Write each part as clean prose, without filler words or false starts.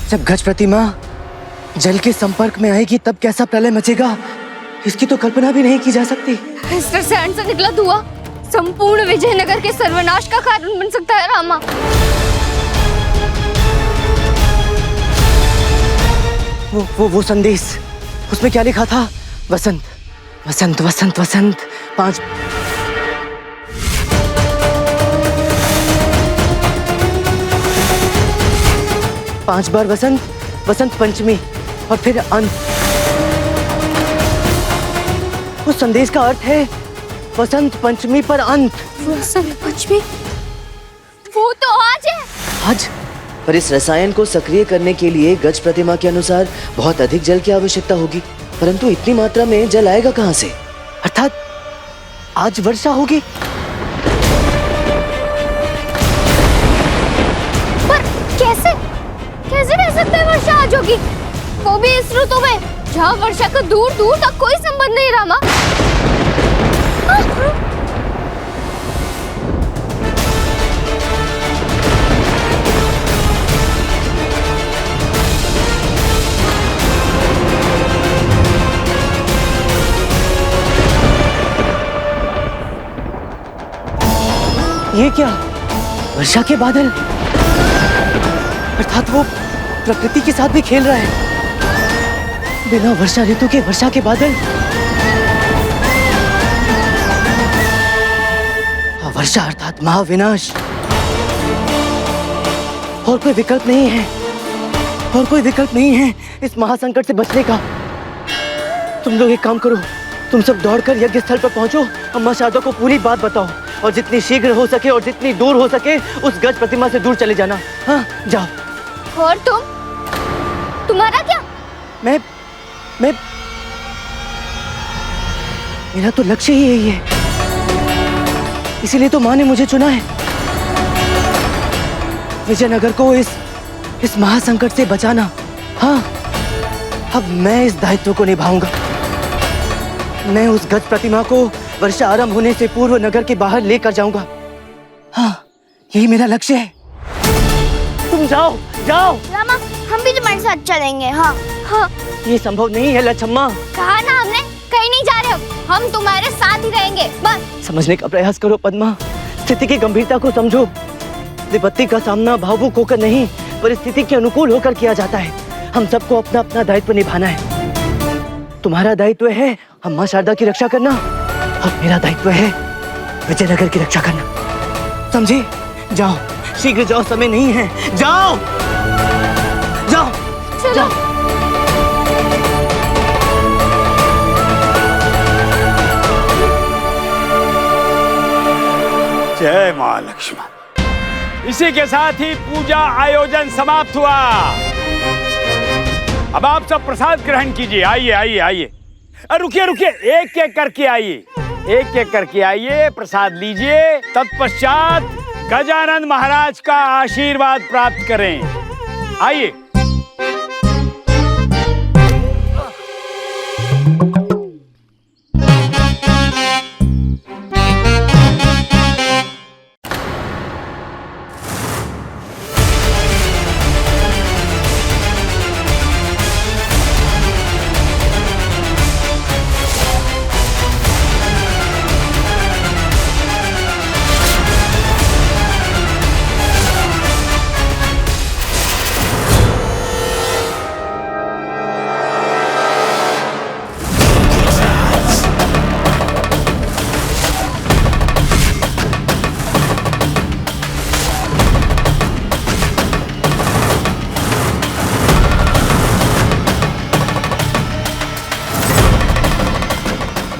जब गज प्रतिमा जल के संपर्क में आएगी तब कैसा प्रलय मचेगा, इसकी तो कल्पना भी नहीं की जा सकती। इस रसायन से निकला धुआं संपूर्ण विजयनगर के सर्वनाश का कारण बन सकता है रामा। वो संदेश, उसमें क्या लिखा था? वसंत वसंत वसंत वसंत 5 बार वसंत, वसंत पंचमी और फिर अंत। उस संदेश का अर्थ है वसंत पंचमी पर अंत। वसंत पंचमी वो तो आज है। आज? पर इस रसायन को सक्रिय करने के लिए गज प्रतिमा के अनुसार बहुत अधिक जल की आवश्यकता होगी, परंतु इतनी मात्रा में जल आएगा कहां से? अर्थात आज वर्षा होगी। पर कैसे कैसे रह सकते हैं वर्षा आज होगी, वो भी इस ऋतु में जहाँ वर्षा का दूर दूर तक कोई संबंध नहीं रामा। ये क्या? वर्षा के बादल? अर्थात वो प्रकृति के साथ भी खेल रहा है। बिना वर्षा ऋतु के वर्षा के बादल। वर्षा अर्थात महाविनाश। और कोई विकल्प नहीं है, और कोई विकल्प नहीं है इस महासंकट से बचने का। तुम लोग एक काम करो, तुम सब दौड़कर यज्ञ स्थल पर पहुंचो, अम्मा शारदा को पूरी बात बताओ और जितनी शीघ्र हो सके और जितनी दूर हो सके उस गज प्रतिमा से दूर चले जाना। हाँ, जाओ। और तुम्हारा क्या? मैं मेरा तो लक्ष्य ही यही है, इसीलिए तो माँ ने मुझे चुना है। विजयनगर को इस महासंकट से बचाना। हाँ, अब मैं इस दायित्व को निभाऊंगा। मैं उस गज प्रतिमा को वर्षा आरंभ होने से पूर्व नगर के बाहर लेकर जाऊंगा। हाँ, यही मेरा लक्ष्य है। तुम जाओ जाओ। रामा, हम भी तुम्हारे साथ चलेंगे। हाँ हाँ। ये संभव नहीं है लच्छम्मा। कहा ना हमने, कहीं नहीं जा रहे हम तुम्हारे साथ ही रहेंगे बस। समझने का प्रयास करो पद्मा, स्थिति की गंभीरता को समझो। विपत्ति का सामना भावुक होकर नहीं, परिस्थिति के अनुकूल होकर किया जाता है। हम सबको अपना अपना दायित्व निभाना है। तुम्हारा दायित्व है अम्मा शारदा की रक्षा करना और मेरा दायित्व है विजयनगर की रक्षा करना। समझे? जाओ, शीघ्र जाओ, समय नहीं है। जाओ जाओ जाओ। जय मां लक्ष्मण। इसी के साथ ही पूजा आयोजन समाप्त हुआ। अब आप सब प्रसाद ग्रहण कीजिए। आइए आइए आइए। रुकिए रुकिए, एक एक करके आइए, एक एक करके आइए, प्रसाद लीजिए। तत्पश्चात गजानन महाराज का आशीर्वाद प्राप्त करें। आइए।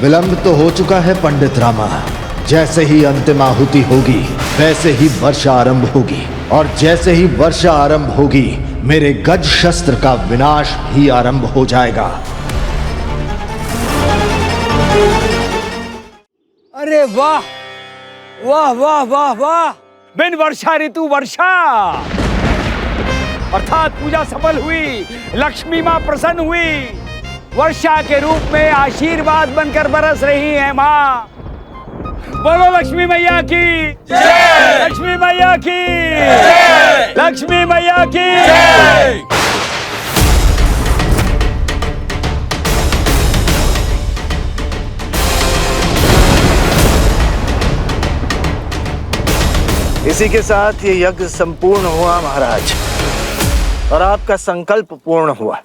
विलंब तो हो चुका है पंडित रामा। जैसे ही अंतिम आहुति होगी वैसे ही वर्षा आरंभ होगी, और जैसे ही वर्षा आरंभ होगी मेरे गज शस्त्र का विनाश भी आरंभ हो जाएगा। अरे वाह वाह वाह वाह वाह! बिन वर्षा ऋतु वर्षा, अर्थात पूजा सफल हुई, लक्ष्मी माँ प्रसन्न हुई, वर्षा के रूप में आशीर्वाद बनकर बरस रही है माँ। बोलो लक्ष्मी मैया की जय! लक्ष्मी मैया की जय! लक्ष्मी मैया की जय! इसी के साथ ये यज्ञ संपूर्ण हुआ महाराज, और आपका संकल्प पूर्ण हुआ।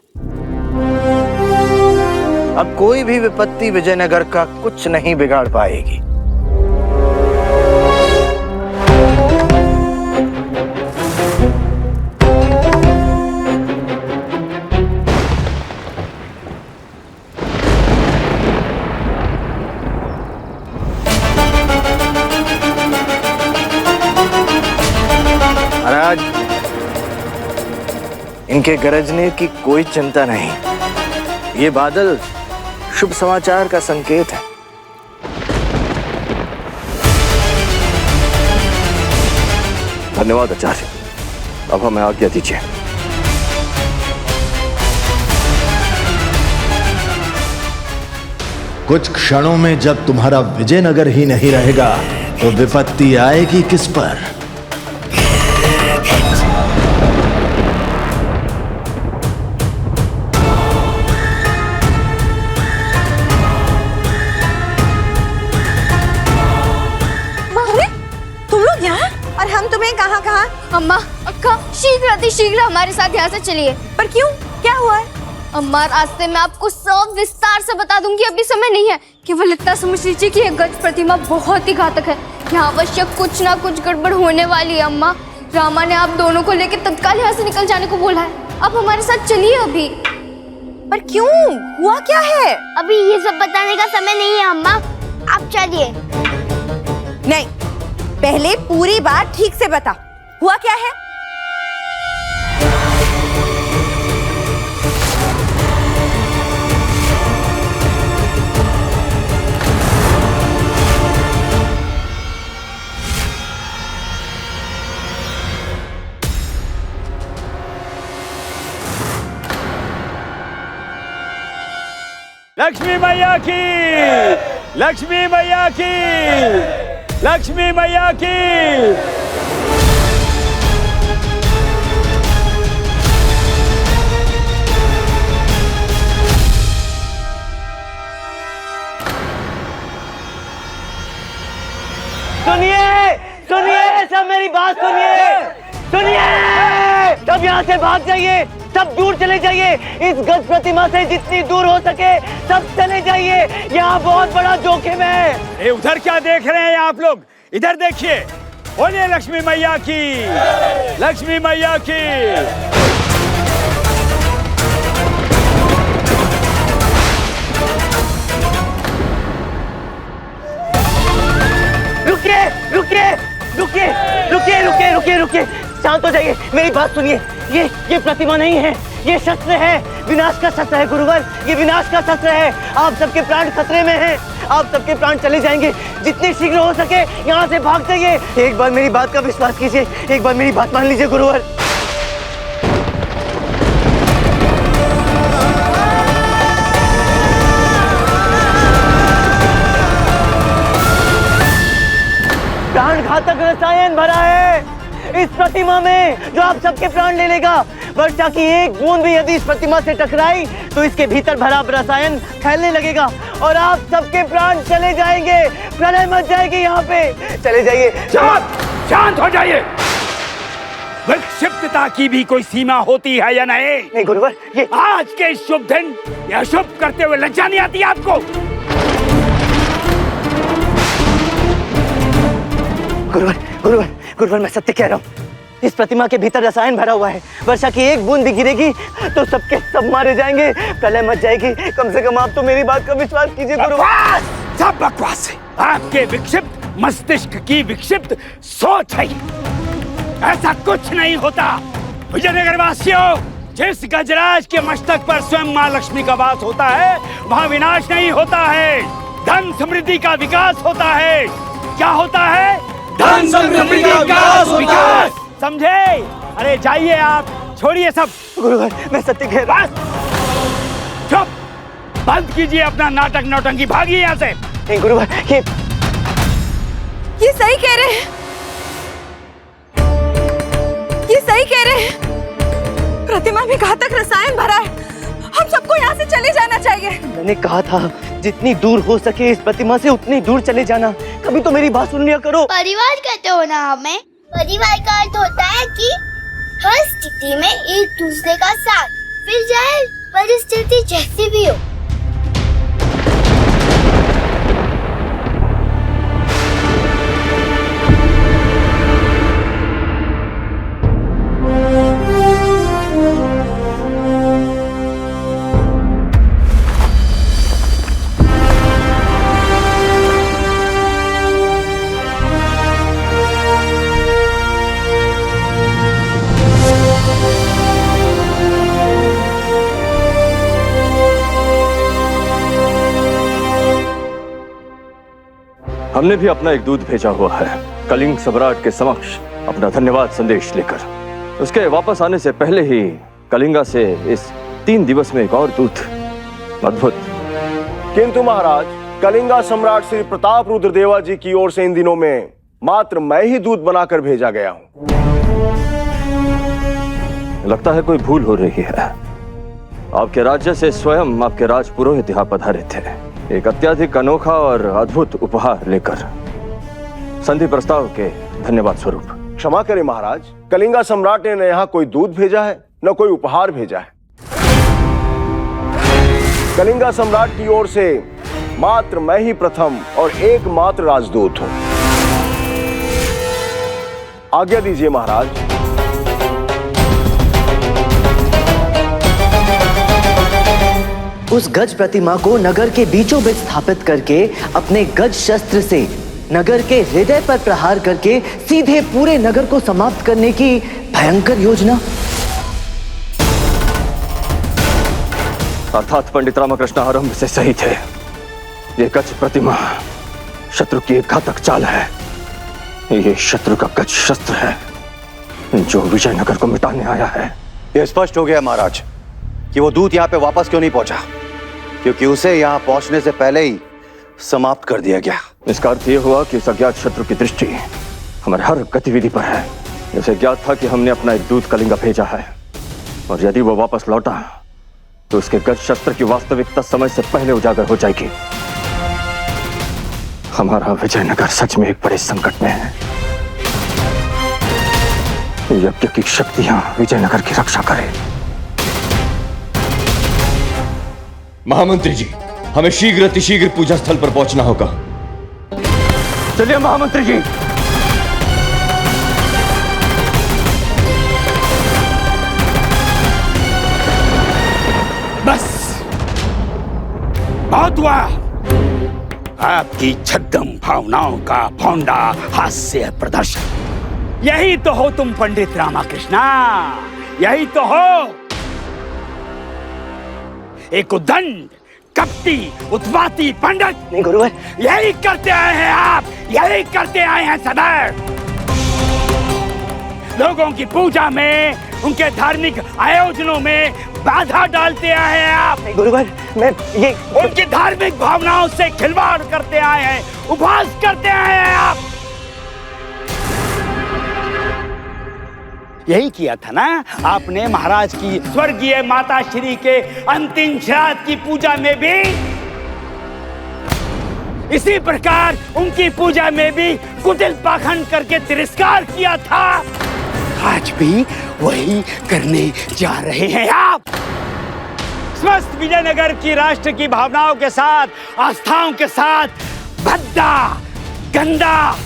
अब कोई भी विपत्ति विजयनगर का कुछ नहीं बिगाड़ पाएगी। महाराज, इनके गरजने की कोई चिंता नहीं। ये बादल शुभ समाचार का संकेत है। धन्यवाद आचार्य, अब हमें आज्ञा दीजिए। कुछ क्षणों में जब तुम्हारा विजयनगर ही नहीं रहेगा तो विपत्ति आएगी किस पर? और हम तुम्हें कहाँ कहाँ? अम्मा, अक्का, शीघ्र हमारे साथ यहाँ से चलिए। पर क्यों, क्या हुआ है? अम्मा, रास्ते में आपको सब विस्तार से बता दूंगी, अभी समय नहीं है। केवल इतना समझ लीजिए कि ये गज प्रतिमा बहुत ही घातक है। यहाँ आवश्यक कुछ ना कुछ गड़बड़ होने वाली है। अम्मा, रामा ने आप दोनों को लेकर तत्काल यहाँ से निकल जाने को बोला है। आप हमारे साथ चलिए अभी। पर क्यों, हुआ क्या है? अभी ये सब बताने का समय नहीं है अम्मा, आप चलिए। नहीं, पहले पूरी बात ठीक से बता, हुआ क्या है? लक्ष्मी मैया की, लक्ष्मी मैया की, लक्ष्मी मैया की। सुनिए, सुनिए, सब मेरी बात सुनिए, सुनिए। सब यहाँ से भाग जाइए, सब दूर चले जाइए। इस गज प्रतिमा से जितनी दूर हो सके सब चले जाइए। यहाँ बहुत बड़ा जोखिम है। ये उधर क्या देख रहे हैं आप लोग? इधर देखिए। बोलिए लक्ष्मी मैया की, लक्ष्मी मैया की। रुकिए, रुकिए, रुकिए, रुकिए, रुकिए, रुकिए, रुकिए। शांत हो जाइए, मेरी बात सुनिए। ये प्रतिमा नहीं है, ये शस्त्र है, विनाश का शस्त्र है गुरुवर, ये विनाश का शस्त्र है। आप सबके प्राण खतरे में हैं, आप सबके प्राण चले जाएंगे। जितने शीघ्र हो सके यहाँ से भाग जाइए। एक बार मेरी बात का विश्वास कीजिए, एक बार मेरी बात मान लीजिए गुरुवर। प्राण घातक रसायन भरा है इस प्रतिमा में, जो आप सबके प्राण ले लेगा। वर्षा की एक बूंद भी यदि इस प्रतिमा से टकराई तो इसके भीतर भरा रसायन फैलने लगेगा और आप सबके प्राण चले जाएंगे। प्रलय मच जाएगी यहाँ पे। चले जाइए। शांत, शांत हो जाइए। विक्षिप्तता की भी कोई सीमा होती है या नहीं? नहीं गुरुवर, ये आज के इस शुभ दिन यह शुभ करते हुए लज्जा नहीं आती आपको? गुरुवर, गुरुवर, गुरुवर, मैं सत्य कह रहा हूँ। इस प्रतिमा के भीतर रसायन भरा हुआ है। वर्षा की एक बूंद भी गिरेगी तो सबके सब मारे जाएंगे, प्रलय मच जाएगी। कम से कम आप तो मेरी बात का विश्वास कीजिए गुरुवर। बकवास, सब बकवास है। आपके विक्षिप्त मस्तिष्क की विक्षिप्त सोच है। ऐसा कुछ नहीं होता। विजयनगर वासियों, जिस गजराज के मस्तक पर स्वयं माँ लक्ष्मी का वास होता है वहाँ विनाश नहीं होता है, धन समृद्धि का विकास होता है। क्या होता है? धन समृद्धि का विकास। समझे? अरे जाइए आप, छोड़िए सब। गुरुवर, मैं सत्य कह रहा हूँ। चुप, बंद कीजिए अपना नाटक नौटंकी, भागिए यहाँ से। नहीं गुरुवर, ये सही कह रहे हैं, ये सही कह रहे हैं। प्रतिमा में घातक रसायन भरा है, हम सबको यहाँ से चले जाना चाहिए। मैंने कहा था जितनी दूर हो सके इस प्रतिमा से उतनी दूर चले जाना। कभी तो मेरी बात सुन लिया करो। परिवार कहते हो ना हमें, परिवार का अर्थ होता है कि हर स्थिति में एक दूसरे का साथ, फिर चाहे परिस्थिति जैसी भी हो। हमने भी अपना एक दूत भेजा हुआ है कलिंग सम्राट के समक्ष अपना धन्यवाद संदेश लेकर। उसके वापस आने से पहले ही कलिंगा से इस 3 दिवस में एक और दूत। अद्भुत। किंतु महाराज, कलिंगा सम्राट श्री प्रताप रुद्रदेवा जी की ओर से इन दिनों में मात्र मैं ही दूत बनाकर भेजा गया हूं। लगता है कोई भूल हो रही है। आपके राज्य से स्वयं आपके राजपुरोहित यहाँ पधारे थे, एक अत्यधिक अनोखा और अद्भुत उपहार लेकर, संधि प्रस्ताव के धन्यवाद स्वरूप। क्षमा करें महाराज, कलिंगा सम्राट ने न यहाँ कोई दूत भेजा है न कोई उपहार भेजा है। कलिंगा सम्राट की ओर से मात्र मैं ही प्रथम और एकमात्र राजदूत हूं। आज्ञा दीजिए महाराज। उस गज प्रतिमा को नगर के बीचों बीच स्थापित करके अपने गज शस्त्र से नगर के हृदय पर प्रहार करके सीधे पूरे नगर को समाप्त करने की भयंकर योजना। अर्थात पंडित रामकृष्ण आरंभ से सही थे। ये गज प्रतिमा शत्रु की एक घातक चाल है। ये शत्रु का गज शस्त्र है जो विजयनगर को मिटाने आया है। ये स्पष्ट हो गया महाराज कि वो दूत यहाँ पे वापस क्यों नहीं पहुंचा, क्योंकि उसे यहाँ पहुंचने से पहले ही समाप्त कर दिया गया। इसका अर्थ ये हुआ कि उस अज्ञात शत्रु की दृष्टि हमारे हर गतिविधि पर है। उसे ज्ञात था कि हमने अपना एक दूत कलिंगा भेजा है, और यदि वो वापस लौटा तो उसके गज शस्त्र की वास्तविकता समय से पहले उजागर हो जाएगी। हमारा विजयनगर सच में एक बड़े संकट में है। यज्ञ की शक्तियां विजयनगर की रक्षा करें। महामंत्री जी, हमें शीघ्र अतिशीघ्र पूजा स्थल पर पहुंचना होगा। चलिए महामंत्री जी। बस बहुत हुआ। आपकी छद्म भावनाओं का भौंडा हास्य प्रदर्शन। यही तो हो तुम पंडित रामकृष्णा, यही तो हो। एक उद्दंड, कपटी, उत्पाती पंडित। नहीं गुरुवर, यही करते आए हैं आप, यही करते आए हैं सदैव। लोगों की पूजा में, उनके धार्मिक आयोजनों में बाधा डालते आए हैं आप। नहीं गुरुवर, मैं ये उनकी धार्मिक भावनाओं से खिलवाड़ करते आए हैं, उपहास करते आए हैं आप। यही किया था ना आपने महाराज की स्वर्गीय माता श्री के अंतिम श्राद्ध की पूजा में भी। इसी प्रकार उनकी पूजा में भी कुटिल पाखंड करके तिरस्कार किया था। आज भी वही करने जा रहे हैं आप। समस्त विजयनगर की राष्ट्र की भावनाओं के साथ, आस्थाओं के साथ भद्दा, गंदा,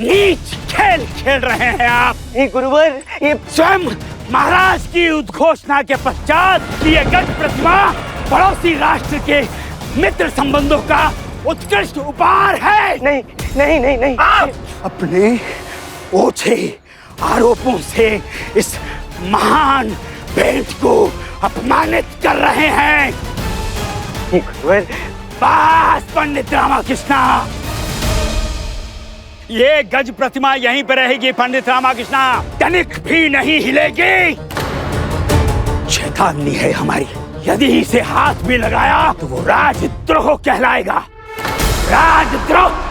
नीच खेल खेल रहे हैं आप। गुरुवर, ये स्वयं महाराज की उद्घोषणा के पश्चात ये गज प्रतिमा पड़ोसी राष्ट्र के मित्र संबंधों का उत्कृष्ट उपहार है। नहीं नहीं नहीं नहीं, आप अपने ओछे आरोपों से इस महान भेंट को अपमानित कर रहे हैं। गुरुवर, बस पंडित रामकृष्णा, ये गज प्रतिमा यहीं पर रहेगी पंडित रामकृष्णा, तनिक भी नहीं हिलेगी। चेतावनी है हमारी, यदि इसे हाथ भी लगाया तो वो राजद्रोह कहलाएगा। राजद्रोह।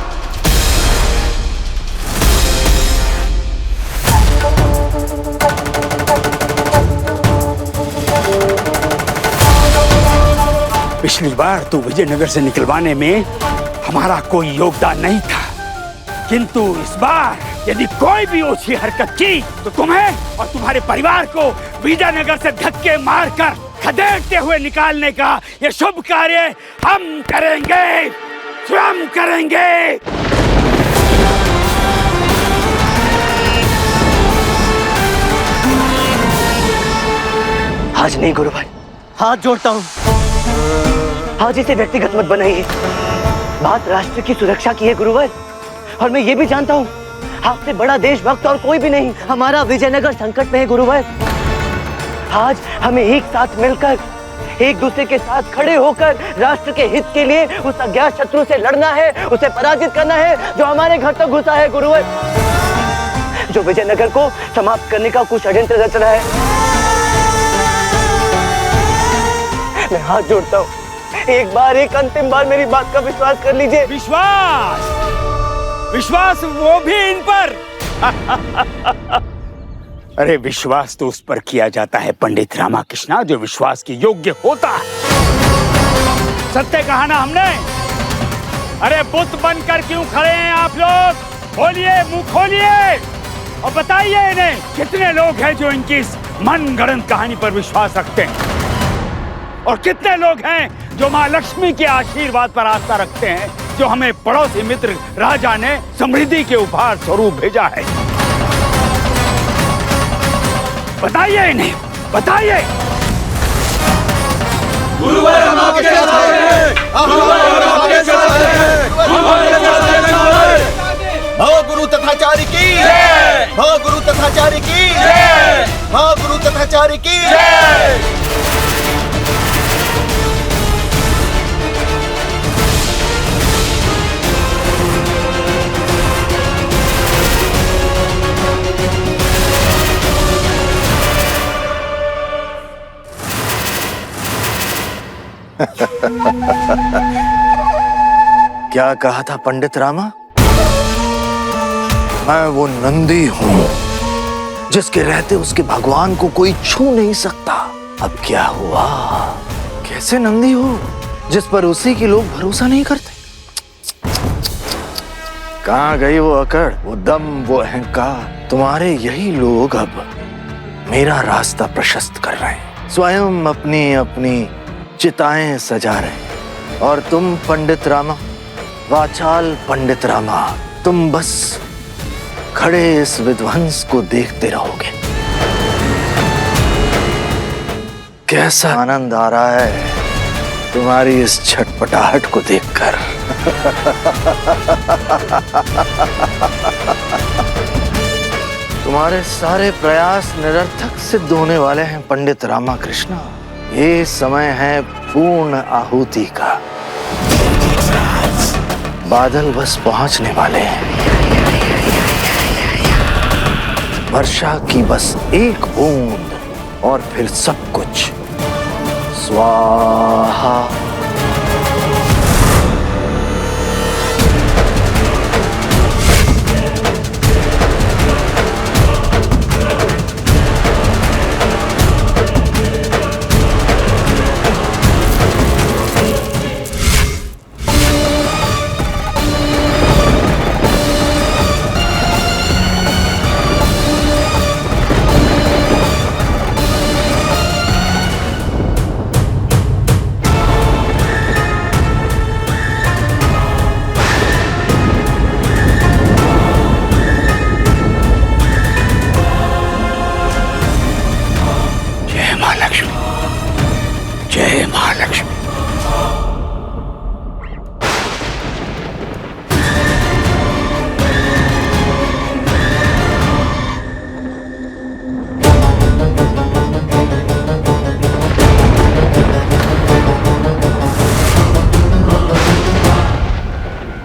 पिछली बार तो विजयनगर से निकलवाने में हमारा कोई योगदान नहीं था, किंतु इस बार यदि कोई भी ऊंची हरकत की तो तुम्हें और तुम्हारे परिवार को विजयनगर से धक्के मारकर खदेड़ते हुए निकालने का ये शुभ कार्य हम करेंगे, स्वयं करेंगे। आज नहीं गुरुवर, हाथ जोड़ता हूँ। आज इसे व्यक्तिगत मत बनाइए। बात राष्ट्र की सुरक्षा की है गुरुवर, और मैं ये भी जानता हूँ आपसे बड़ा देशभक्त और कोई भी नहीं। हमारा विजयनगर संकट में है गुरुवर। आज हमें एक साथ मिलकर, एक दूसरे के साथ खड़े होकर राष्ट्र के हित के लिए उस अज्ञात शत्रु से लड़ना है, उसे पराजित करना है जो हमारे घर तक घुसा है गुरुवर, जो विजयनगर को समाप्त करने का कुछ षड्यंत्र रच रहा है। मैं हाथ जोड़ता हूँ, एक बार, एक अंतिम बार मेरी बात का विश्वास कर लीजिए। विश्वास? विश्वास वो भी इन पर? अरे विश्वास तो उस पर किया जाता है पंडित रामाकृष्णा जो विश्वास के योग्य होता है। सत्य कहा ना हमने। अरे बुत बनकर क्यों खड़े हैं आप लोग? खोलिए, मुंह खोलिए और बताइए इन्हें कितने लोग हैं जो इनकी इस मनगढ़ंत कहानी पर विश्वास रखते हैं, और कितने लोग हैं जो माँ लक्ष्मी के आशीर्वाद पर आस्था रखते हैं, जो हमें पड़ोसी मित्र राजा ने समृद्धि के उपहार स्वरूप भेजा है। बताइए इन्हें, बताइए। गुरुवर हम आपके साथ हैं। गुरुवर हम आपके साथ हैं। गुरुवर हम आपके साथ हैं। भव गुरु तथाचार्य की जय। भव गुरु तथाचार्य की जय। भव गुरु तथाचार्य की जय। क्या कहा था पंडित रामा? मैं वो नंदी हूं जिसके रहते उसके भगवान को कोई छू नहीं सकता। अब क्या हुआ? कैसे नंदी हो जिस पर उसी के लोग भरोसा नहीं करते? कहां गई वो अकड़, वो दम, वो अहंकार? तुम्हारे यही लोग अब मेरा रास्ता प्रशस्त कर रहे हैं, स्वयं अपनी अपनी चिताएं सजा रहे। और तुम पंडित रामा, वाचाल पंडित रामा, तुम बस खड़े इस विध्वंस को देखते रहोगे। कैसा आनंद आ रहा है तुम्हारी इस छटपटाहट को देखकर। तुम्हारे सारे प्रयास निरर्थक सिद्ध होने वाले हैं पंडित रामाकृष्ण। ये समय है पूर्ण आहुति का। बादल बस पहुंचने वाले हैं। वर्षा की बस एक बूंद और फिर सब कुछ स्वाहा।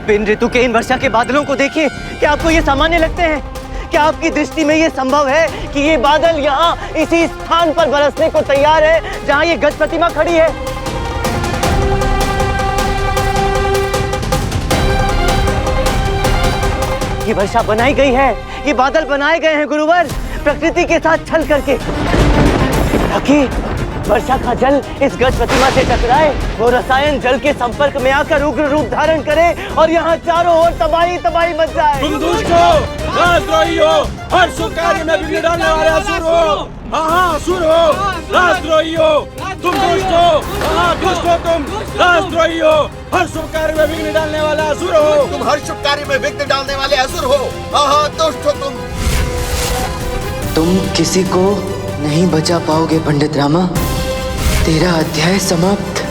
बिन ऋतु के इन वर्षा के बादलों को देखिए। क्या आपको ये सामान्य लगते हैं? क्या आपकी दृष्टि में ये संभव है कि ये बादल यहाँ इसी स्थान पर बरसने को तैयार है जहाँ ये गज प्रतिमा खड़ी है? ये वर्षा बनाई गई है, ये बादल बनाए गए हैं गुरुवर, प्रकृति के साथ छल करके, ताकि वर्षा का जल इस गज प्रतिमा से टकराए, वो रसायन जल के संपर्क में आकर उग्र रूप धारण करे और यहाँ चारों ओर तबाही तबाही मच जाए। तुम दुष्ट हो, राजद्रोही हो, हर शुभ कार्य में विघ्न डालने वाले असुर हो। हाँ असुर हो, राजद्रोही हो, तुम दुष्ट हो। हाँ दुष्ट हो तुम, राजद्रोही हो, हर शुभ कार्य में विघ्न डालने वाले असुर हो। तुम हर शुभ कार्य में विघ्न डालने वाले असुर हो। हाँ दुष्ट हो तुम किसी को नहीं बचा पाओगे पंडित रामा। तेरा अध्याय समाप्त।